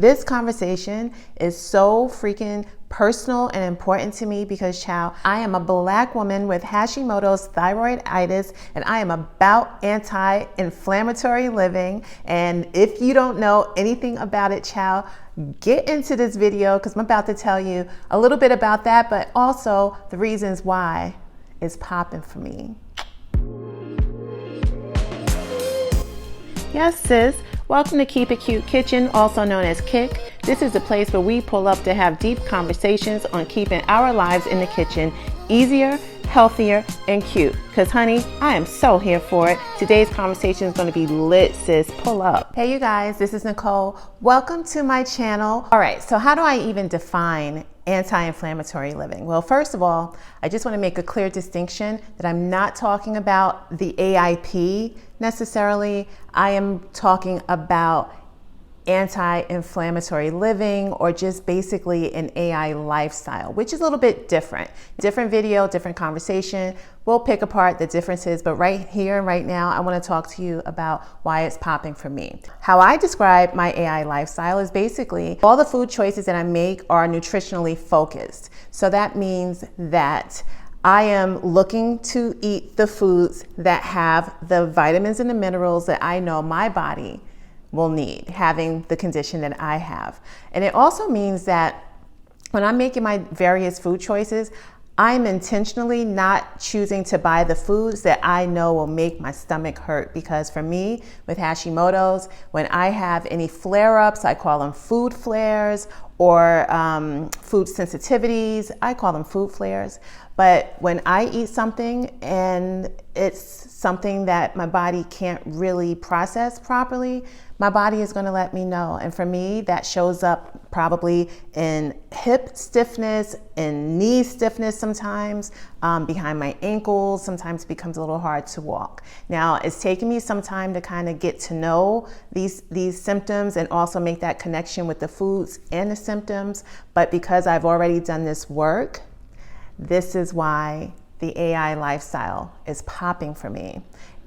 This conversation is so freaking personal and important to me because, child, I am a Black woman with Hashimoto's thyroiditis, and I am about anti-inflammatory living. And if you don't know anything about it, child, get into this video because I'm about to tell you a little bit about that, but also the reasons why it's popping for me. Yes, sis. Welcome to Keep It Cute Kitchen, also known as K.I.C.K. This is a place where we pull up to have deep conversations on keeping our lives in the kitchen easier, healthier, and cute. Because, honey, I am so here for it. Today's conversation is going to be lit, sis. Pull up. Hey, you guys, this is Nicole. Welcome to my channel. All right, so how do I even define anti-inflammatory living? Well, first of all, I just want to make a clear distinction that I'm not talking about the AIP necessarily. I am talking about anti-inflammatory living, or just basically an AI lifestyle, which is a little bit different. Different video, different conversation. We'll pick apart the differences, but right here and right now, I want to talk to you about why it's popping for me. How I describe my AI lifestyle is basically all the food choices that I make are nutritionally focused. So that means that I am looking to eat the foods that have the vitamins and the minerals that I know my body will need, having the condition that I have. And it also means that when I'm making my various food choices, I'm intentionally not choosing to buy the foods that I know will make my stomach hurt. Because for me, with Hashimoto's, when I have any flare-ups, I call them food flares, or food sensitivities, I call them food flares. But when I eat something and it's something that my body can't really process properly, my body is going to let me know. And for me, that shows up probably in hip stiffness and knee stiffness sometimes, behind my ankles. Sometimes it becomes a little hard to walk. Now, it's taken me some time to kind of get to know these symptoms and also make that connection with the foods and the symptoms. But because I've already done this work, this is why the AI lifestyle is popping for me.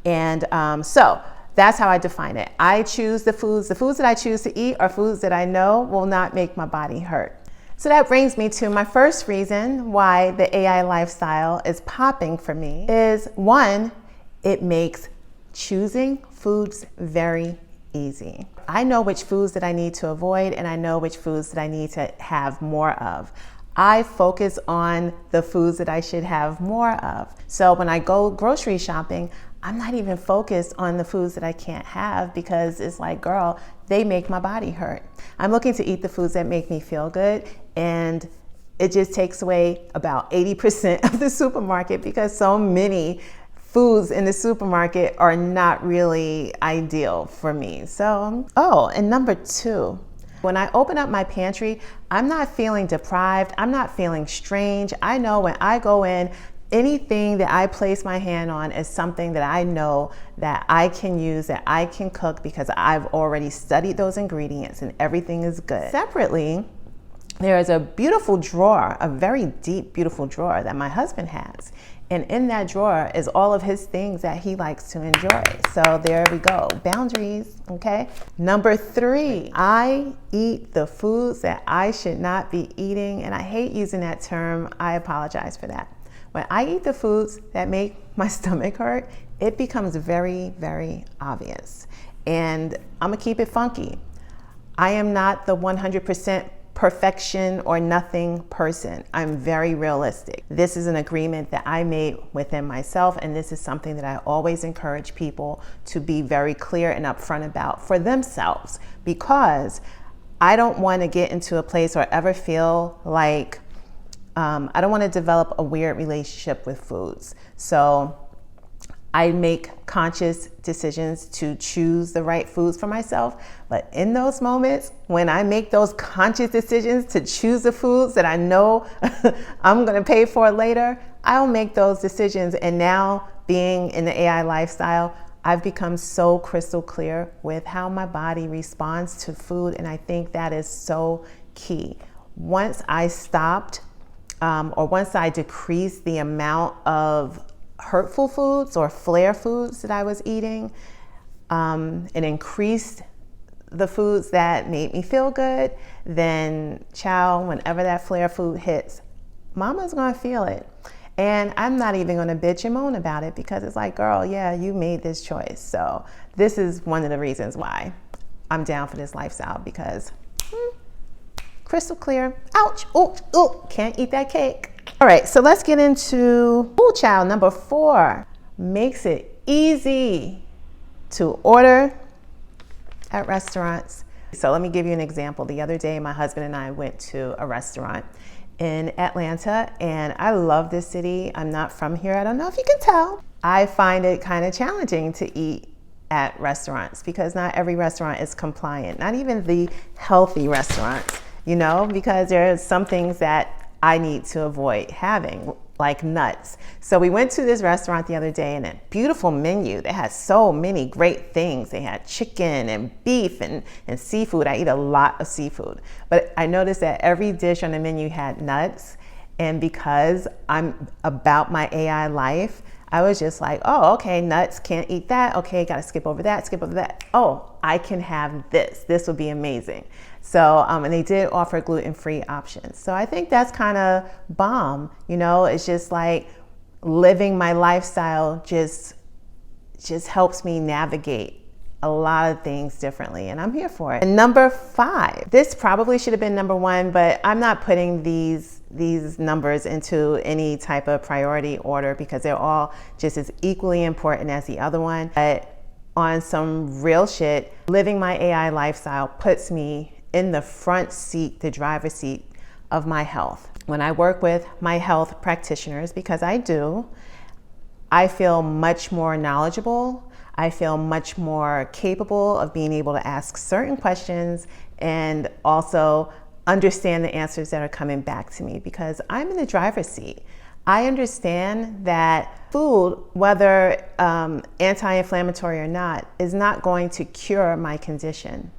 And so that's how I define it. I choose the foods that I choose to eat are foods that I know will not make my body hurt. So that brings me to my first reason why the AI lifestyle is popping for me is, one, it makes choosing foods very easy. I know which foods that I need to avoid, and I know which foods that I need to have more of. I focus on the foods that I should have more of. So when I go grocery shopping, I'm not even focused on the foods that I can't have, because it's like, girl, they make my body hurt. I'm looking to eat the foods that make me feel good, and it just takes away about 80% of the supermarket, because so many foods in the supermarket are not really ideal for me. So, and number two, when I open up my pantry, I'm not feeling deprived. I'm not feeling strange. I know when I go in, anything that I place my hand on is something that I know that I can use, that I can cook, because I've already studied those ingredients and everything is good. Separately, there is a beautiful drawer, a very deep, beautiful drawer that my husband has. And in that drawer is all of his things that he likes to enjoy. So there we go, boundaries, okay? Number three, I eat the foods that I should not be eating. And I hate using that term, I apologize for that. When I eat the foods that make my stomach hurt, it becomes very, very obvious. And I'm gonna keep it funky. I am not the 100% perfection or nothing person. I'm very realistic. This is an agreement that I made within myself, and this is something that I always encourage people to be very clear and upfront about for themselves, because I don't want to get into a place or ever feel like I don't want to develop a weird relationship with foods. So I make conscious decisions to choose the right foods for myself. But in those moments, when I make those conscious decisions to choose the foods that I know I'm going to pay for later, I'll make those decisions. And now, being in the AI lifestyle, I've become so crystal clear with how my body responds to food. And I think that is so key. Once I stopped, or once I decreased the amount of hurtful foods or flare foods that I was eating, and increased the foods that made me feel good, then child, whenever that flare food hits, mama's gonna feel it. And I'm not even gonna bitch and moan about it because it's like, girl, yeah, you made this choice. So this is one of the reasons why I'm down for this lifestyle, because crystal clear. Ouch, oh, can't eat that cake. All right, so let's get into child number 4. Makes it easy to order at restaurants. So let me give you an example. The other day, my husband and I went to a restaurant in Atlanta, and I love this city. I'm not from here. I don't know if you can tell. I find it kind of challenging to eat at restaurants because not every restaurant is compliant, not even the healthy restaurants, you know, because there are some things that I need to avoid having, like nuts. So we went to this restaurant the other day, and a beautiful menu that has so many great things. They had chicken and beef and seafood. I eat a lot of seafood, but I noticed that every dish on the menu had nuts. And because I'm about my AI life, I was just like, oh, okay, nuts, can't eat that. Okay, gotta skip over that, skip over that. Oh, I can have this. This would be amazing. So, and they did offer gluten-free options. So I think that's kind of bomb, you know. It's just like living my lifestyle just helps me navigate a lot of things differently, and I'm here for it. And number 5, this probably should have been number 1, but I'm not putting these numbers into any type of priority order because they're all just as equally important as the other one. But on some real shit, living my AI lifestyle puts me in the front seat, the driver's seat of my health. When I work with my health practitioners, because I do, I feel much more knowledgeable. I feel much more capable of being able to ask certain questions and also understand the answers that are coming back to me because I'm in the driver's seat. I understand that food, whether anti-inflammatory or not, is not going to cure my condition.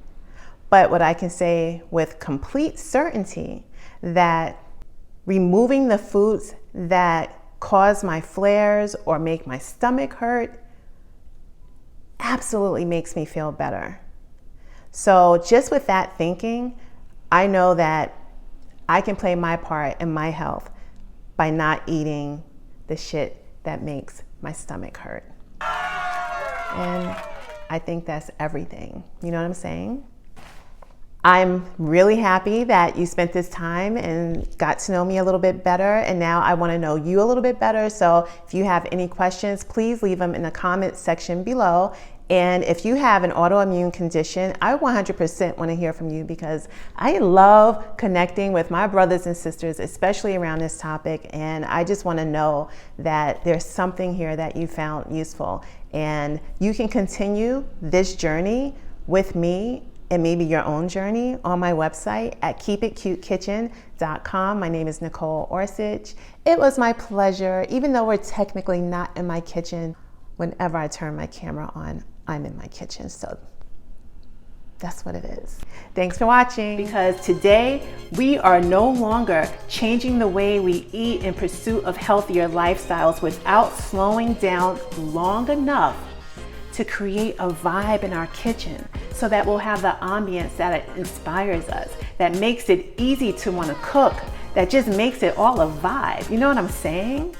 But what I can say with complete certainty that removing the foods that cause my flares or make my stomach hurt absolutely makes me feel better. So just with that thinking, I know that I can play my part in my health by not eating the shit that makes my stomach hurt. And I think that's everything. You know what I'm saying? I'm really happy that you spent this time and got to know me a little bit better, and now I want to know you a little bit better. So if you have any questions, please leave them in the comment section below. And if you have an autoimmune condition, I 100% want to hear from you because I love connecting with my brothers and sisters, especially around this topic. And I just want to know that there's something here that you found useful. And you can continue this journey with me and maybe your own journey on my website at keepitcutekitchen.com. My name is Nicole Orsich. It was my pleasure. Even though we're technically not in my kitchen, whenever I turn my camera on, I'm in my kitchen. So that's what it is. Thanks for watching. Because today we are no longer changing the way we eat in pursuit of healthier lifestyles without slowing down long enough to create a vibe in our kitchen so that we'll have the ambience that inspires us, that makes it easy to want to cook, that just makes it all a vibe. You know what I'm saying?